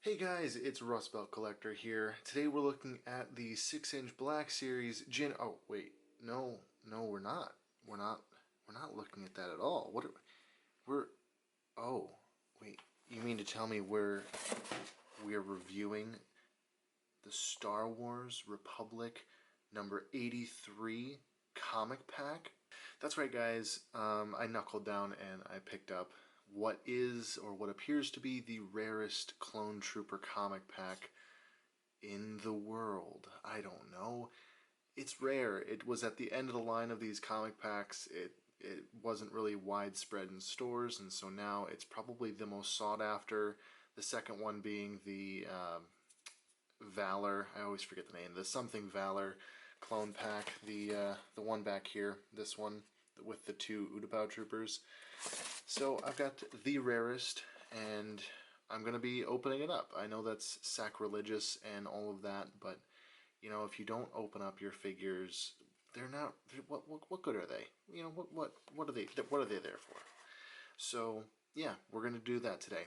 Hey guys, it's Rust Belt Collector here. Today we're looking at the 6-inch Black Series Gin. Oh wait, no, we're not. We're not looking at that at all. We're? Oh, wait. You mean to tell me we're reviewing the Star Wars Republic number 83 comic pack? That's right, guys. I knuckled down and I picked up what is, or what appears to be, the rarest Clone Trooper comic pack in the world. I don't know. It's rare. It was at the end of the line of these comic packs. It wasn't really widespread in stores, and so now it's probably the most sought after. The second one being the Valor. I always forget the name. The something Valor clone pack. The one back here. This one with the two Utapau troopers. So I've got the rarest, and I'm going to be opening it up. I know that's sacrilegious and all of that, but you know, if you don't open up your figures, what good are they? You know, what are they there for? So yeah, we're going to do that today.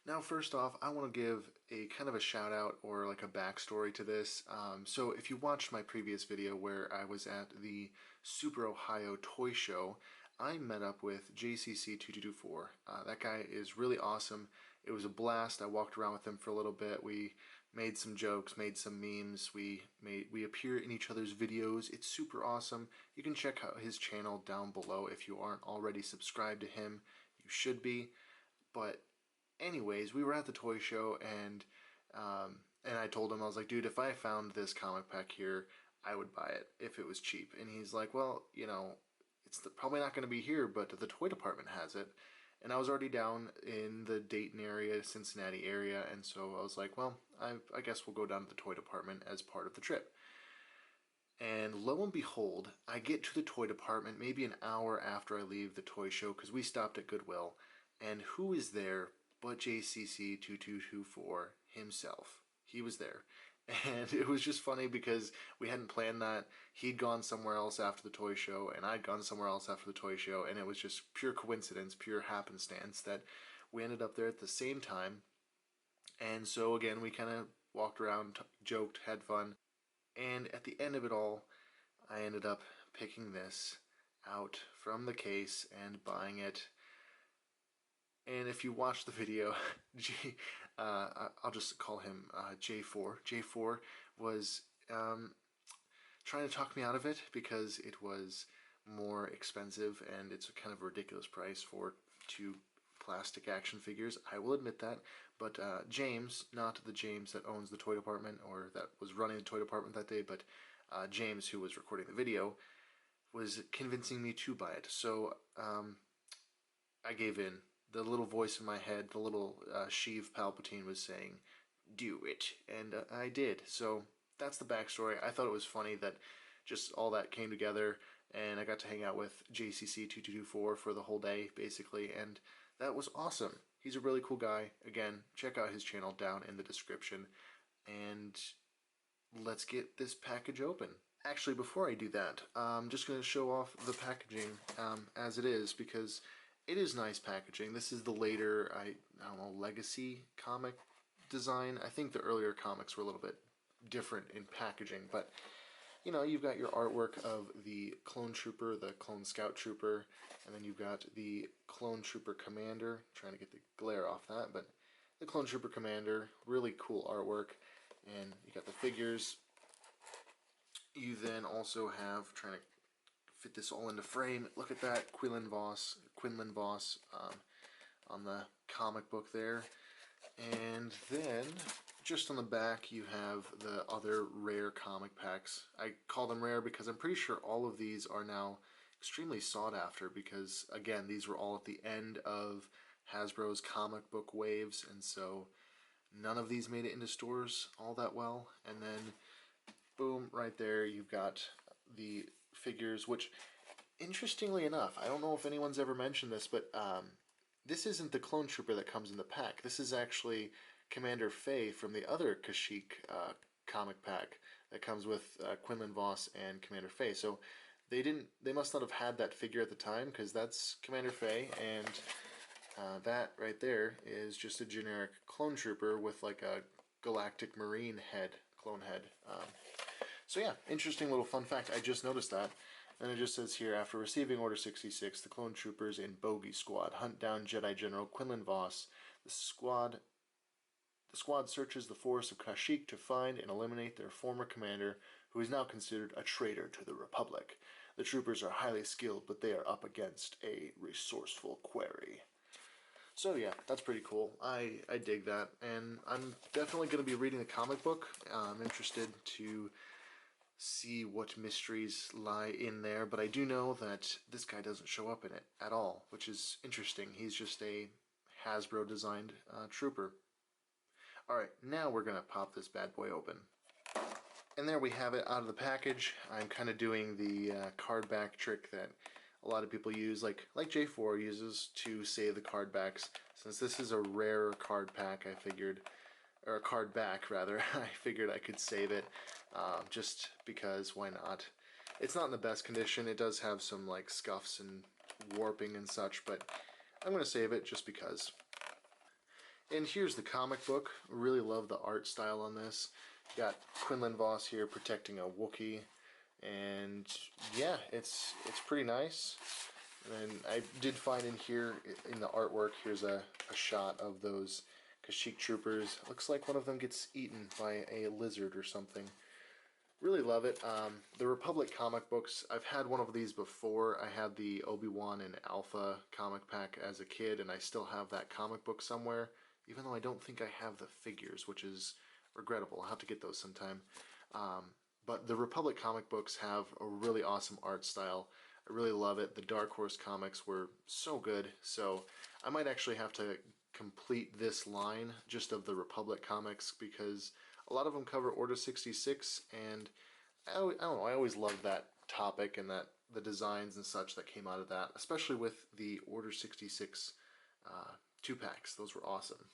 Now, first off, I want to give a kind of a shout out or like a backstory to this. So if you watched my previous video where I was at the Super Ohio Toy Show, I met up with JCC2224. That guy is really awesome. It was a blast. I walked around with him for a little bit. We made some jokes, made some memes. We appear in each other's videos. It's super awesome. You can check out his channel down below if you aren't already subscribed to him. You should be. But anyways, we were at the toy show, and I told him, I was like, dude, if I found this comic pack here, I would buy it if it was cheap. And he's like, well, you know, it's probably not going to be here, but the toy department has it. And I was already down in the Dayton area, Cincinnati area, and so I was like, well, I guess we'll go down to the toy department as part of the trip. And lo and behold, I get to the toy department maybe an hour after I leave the toy show, because we stopped at Goodwill, and who is there but JCC2224 himself? He was there. And it was just funny because we hadn't planned that. He'd gone somewhere else after the toy show, and I'd gone somewhere else after the toy show, and it was just pure coincidence, pure happenstance that we ended up there at the same time. And so again, we kind of walked around, joked, had fun, and at the end of it all, I ended up picking this out from the case and buying it. And if you watch the video, I'll just call him J4. J4 was trying to talk me out of it because it was more expensive and it's a kind of ridiculous price for two plastic action figures. I will admit that. But James, not the James that owns the toy department or that was running the toy department that day, but James, who was recording the video, was convincing me to buy it. So I gave in. The little voice in my head, the little Sheev Palpatine was saying, do it. And I did. So that's the backstory. I thought it was funny that just all that came together, and I got to hang out with JCC2224 for the whole day, basically, and that was awesome. He's a really cool guy. Again, check out his channel down in the description, and let's get this package open. Actually, before I do that, I'm just going to show off the packaging as it is, because it is nice packaging. This is the later, I don't know, Legacy comic design. I think the earlier comics were a little bit different in packaging, but you know, you've got your artwork of the Clone Trooper, the Clone Scout Trooper, and then you've got the Clone Trooper Commander. I'm trying to get the glare off that, but the Clone Trooper Commander, really cool artwork, and you got the figures. You then also have, trying to fit this all into frame. Look at that, Quinlan Vos on the comic book there. And then, just on the back, you have the other rare comic packs. I call them rare because I'm pretty sure all of these are now extremely sought after because, again, these were all at the end of Hasbro's comic book waves, and so none of these made it into stores all that well. And then, boom, right there, you've got the figures, which, interestingly enough, I don't know if anyone's ever mentioned this, but this isn't the Clone Trooper that comes in the pack. This is actually Commander Fey from the other Kashyyk comic pack that comes with Quinlan Vos and Commander Fey. So they must not have had that figure at the time, because that's Commander Fey, and That right there is just a generic clone trooper with like a galactic marine head, clone head. So yeah, interesting little fun fact. I just noticed that. And it just says here, after receiving Order 66, the clone troopers in Bogey Squad hunt down Jedi General Quinlan Vos. The squad searches the forest of Kashyyyk to find and eliminate their former commander, who is now considered a traitor to the Republic. The troopers are highly skilled, but they are up against a resourceful quarry. So yeah, that's pretty cool. I dig that, and I'm definitely going to be reading the comic book. I'm interested to see what mysteries lie in there, but I do know that this guy doesn't show up in it at all, which is interesting. He's just a Hasbro designed trooper. Alright, now we're going to pop this bad boy open. And there we have it out of the package. I'm kind of doing the card back trick that a lot of people use, like J4 uses to save the card backs. Since this is a rare card pack, I figured, or a card back rather, I figured I could save it just because, why not? It's not in the best condition. It does have some like scuffs and warping and such, but I'm going to save it just because. And here's the comic book. Really love the art style on this. Got Quinlan Vos here protecting a Wookiee, and yeah, it's pretty nice. And I did find in here, in the artwork, here's a shot of those Kashyyk troopers. Looks like one of them gets eaten by a lizard or something. Really love it. The Republic comic books, I've had one of these before. I had the Obi-Wan and Alpha comic pack as a kid, and I still have that comic book somewhere, even though I don't think I have the figures, which is regrettable. I'll have to get those sometime. But the Republic comic books have a really awesome art style. I really love it. The Dark Horse comics were so good, so I might actually have to complete this line just of the Republic comics, because a lot of them cover Order 66, and I don't know, I always loved that topic and that the designs and such that came out of that, especially with the Order 66 2-packs. Those were awesome.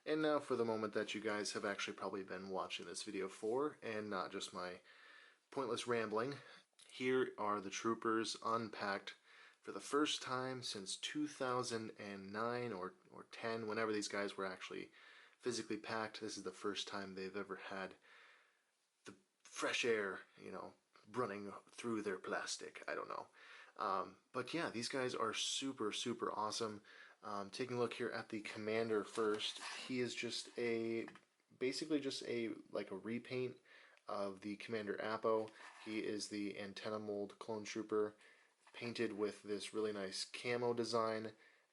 And now for the moment that you guys have actually probably been watching this video for, and not just my pointless rambling. Here are the troopers unpacked for the first time since 2009 or 10, whenever these guys were actually physically packed. This is the first time they've ever had the fresh air, running through their plastic. I don't know. But yeah, these guys are super, super awesome. Taking a look here at the commander first, he is just basically just a repaint of the Commander Appo. He is the antenna mold clone trooper, painted with this really nice camo design,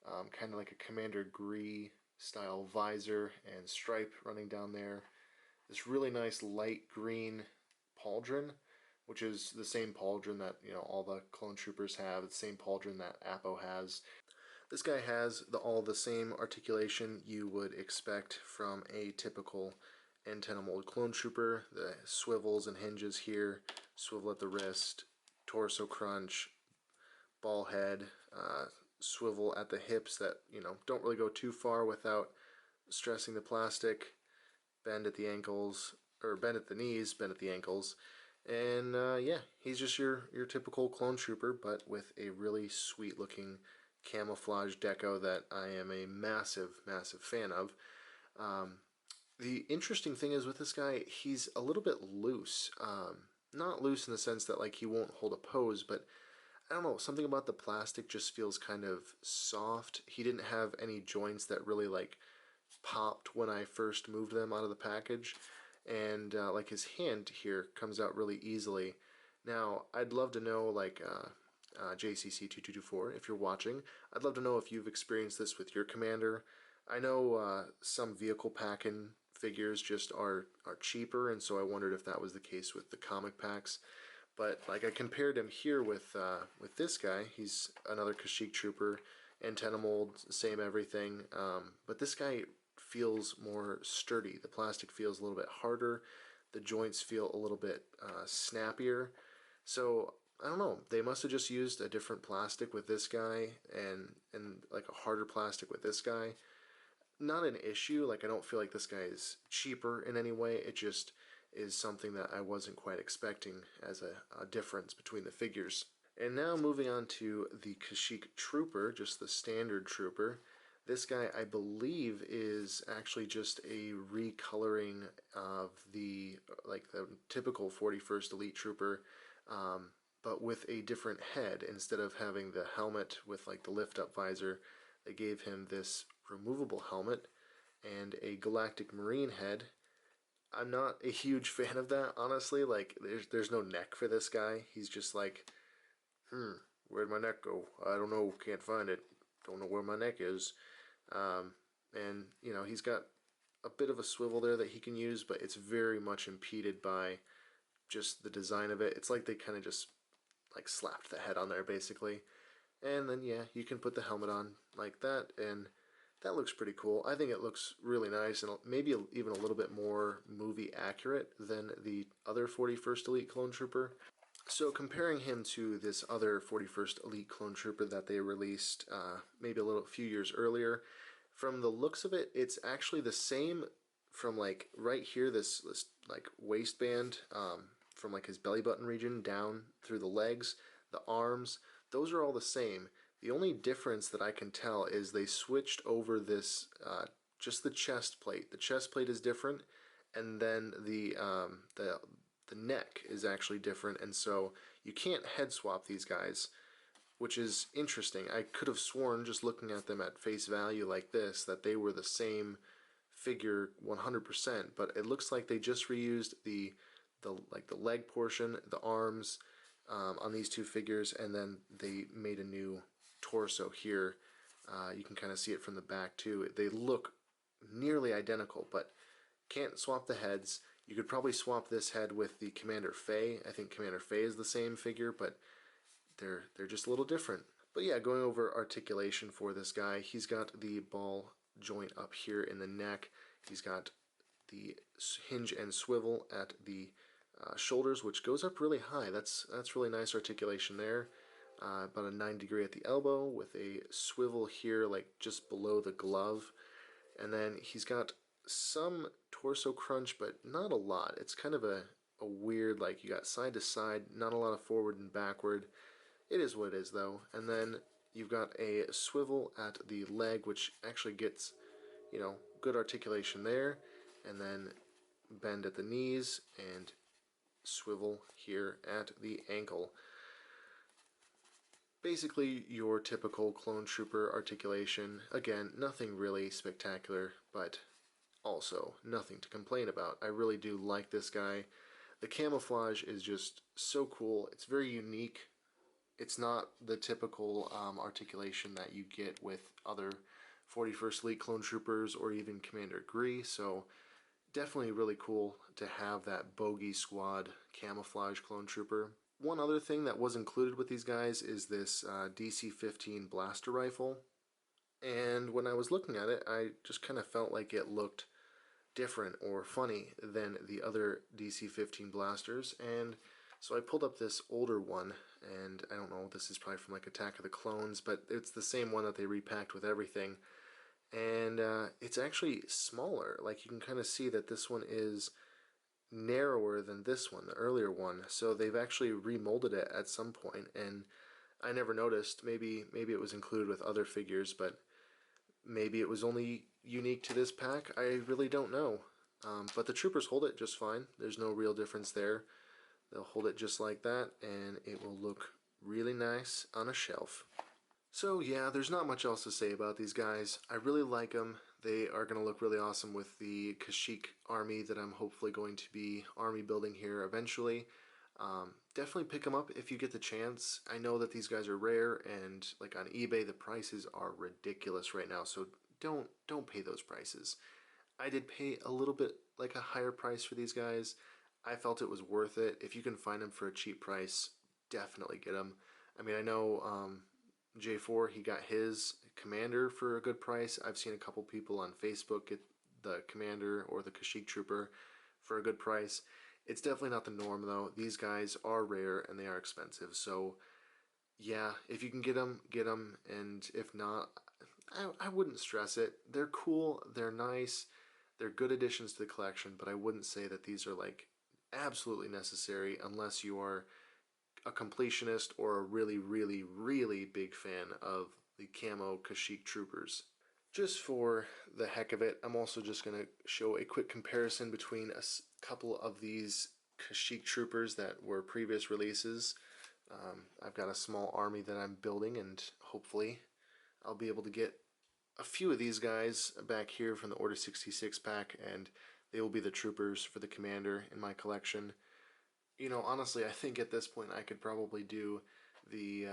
kind of like a Commander Gree style visor and stripe running down there. This really nice light green pauldron, which is the same pauldron that all the clone troopers have. It's the same pauldron that Appo has. This guy has all the same articulation you would expect from a typical antenna mold clone trooper. The swivels and hinges here, swivel at the wrist, torso crunch, ball head, swivel at the hips that don't really go too far without stressing the plastic, bend at the ankles, or bend at the knees, bend at the ankles. And yeah, he's just your typical clone trooper, but with a really sweet looking camouflage deco that I am a massive, massive fan of. The interesting thing is with this guy, he's a little bit loose. Not loose in the sense that he won't hold a pose, but I don't know, something about the plastic just feels kind of soft. He didn't have any joints that really popped when I first moved them out of the package, and his hand here comes out really easily. Now, I'd love to know, JCC2224, if you're watching, I'd love to know if you've experienced this with your commander. I know some vehicle packing figures just are cheaper, and so I wondered if that was the case with the comic packs. But I compared him here with this guy. He's another Kashyyk trooper, antenna mold, same everything. But this guy feels more sturdy. The plastic feels a little bit harder. The joints feel a little bit snappier. So I don't know. They must have just used a different plastic with this guy and a harder plastic with this guy. Not an issue. I don't feel like this guy is cheaper in any way. It just is something that I wasn't quite expecting as a difference between the figures. And now moving on to the Kashyyk trooper, just the standard trooper. This guy, I believe, is actually just a recoloring of the typical 41st Elite Trooper, but with a different head. Instead of having the helmet with like the lift-up visor, they gave him this removable helmet and a Galactic Marine head. I'm not a huge fan of that, honestly. Like, there's no neck for this guy. He's just like, where'd my neck go? I don't know, can't find it. Don't know where my neck is. And, you know, he's got a bit of a swivel there that he can use, but it's very much impeded by just the design of it. It's like they kind of just, like, slapped the head on there, basically. And then, yeah, you can put the helmet on like that, and that looks pretty cool. I think it looks really nice, and maybe even a little bit more movie accurate than the other 41st Elite Clone Trooper. So comparing him to this other 41st Elite Clone Trooper that they released maybe a few years earlier, from the looks of it, it's actually the same from like right here, this like waistband, from like his belly button region down through the legs, the arms, those are all the same. The only difference that I can tell is they switched over this, just the chest plate. The chest plate is different, and then the neck is actually different, and so you can't head swap these guys, which is interesting. I could have sworn, just looking at them at face value like this, that they were the same figure 100%, but it looks like they just reused the leg portion, the arms, on these two figures, and then they made a new torso here. You can kind of see it from the back too. They look nearly identical, but can't swap the heads. You could probably swap this head with the Commander Fey. I think Commander Fey is the same figure, but they're just a little different. But yeah, going over articulation for this guy, he's got the ball joint up here in the neck. He's got the hinge and swivel at the shoulders, which goes up really high. That's really nice articulation there. About a 9° at the elbow with a swivel here, like just below the glove. And then he's got some torso crunch, but not a lot. It's kind of a weird, like, you got side to side, not a lot of forward and backward. It is what it is, though. And then you've got a swivel at the leg, which actually gets, you know, good articulation there. And then bend at the knees and swivel here at the ankle. Basically your typical clone trooper articulation. Again, nothing really spectacular, but also nothing to complain about. I really do like this guy. The camouflage is just so cool. It's very unique. It's not the typical articulation that you get with other 41st Elite Clone Troopers or even Commander Gree, so definitely really cool to have that Bogey Squad camouflage clone trooper. One other thing that was included with these guys is this DC-15 blaster rifle, and when I was looking at it, I just kind of felt like it looked different or funny than the other DC-15 blasters, and so I pulled up this older one, and I don't know, this is probably from like Attack of the Clones, but it's the same one that they repacked with everything, and it's actually smaller. Like, you can kind of see that this one is narrower than this one, the earlier one, so they've actually remolded it at some point, and I never noticed. Maybe it was included with other figures, but maybe it was only unique to this pack. I really don't know. But the troopers hold it just fine. There's no real difference there. They'll hold it just like that, and it will look really nice on a shelf. So yeah, there's not much else to say about these guys. I really like them. They are going to look really awesome with the Kashyyk army that I'm hopefully going to be army building here eventually. Definitely pick them up if you get the chance. I know that these guys are rare, and like on eBay the prices are ridiculous right now, so don't pay those prices. I did pay a little bit like a higher price for these guys. I felt it was worth it. If you can find them for a cheap price, definitely get them. I mean, I know J4, he got his Commander for a good price. I've seen a couple people on Facebook get the Commander or the Kashyyk Trooper for a good price. It's definitely not the norm, though. These guys are rare and they are expensive. So yeah, if you can get them, and if not, I wouldn't stress it. They're cool, they're nice, they're good additions to the collection, but I wouldn't say that these are like absolutely necessary unless you are a completionist or a really, really, really big fan of the camo Kashyyk Troopers. Just for the heck of it, I'm also just going to show a quick comparison between a couple of these Kashyyk troopers that were previous releases. I've got a small army that I'm building, and hopefully I'll be able to get a few of these guys back here from the Order 66 pack, and they will be the troopers for the commander in my collection. You know, honestly, I think at this point I could probably do the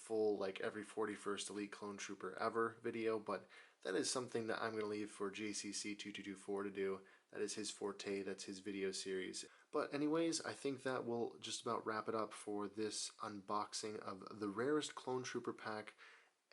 full like every 41st Elite Clone Trooper ever video, but that is something that I'm going to leave for JCC 2224 to do. That is his forte, that's his video series. But anyways, I think that will just about wrap it up for this unboxing of the rarest Clone Trooper pack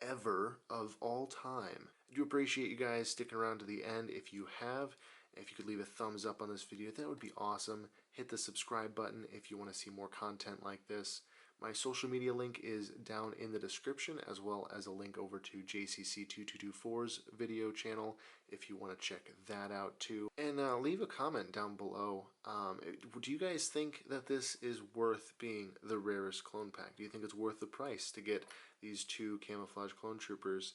ever of all time. I do appreciate you guys sticking around to the end. If you have, if you could leave a thumbs up on this video, that would be awesome. Hit the subscribe button if you want to see more content like this. My social media link is down in the description, as well as a link over to JCC2224's video channel if you want to check that out too. And leave a comment down below. Do you guys think that this is worth being the rarest clone pack? Do you think it's worth the price to get these two camouflage clone troopers?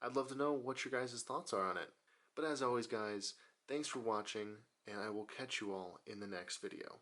I'd love to know what your guys' thoughts are on it. But as always, guys, thanks for watching, and I will catch you all in the next video.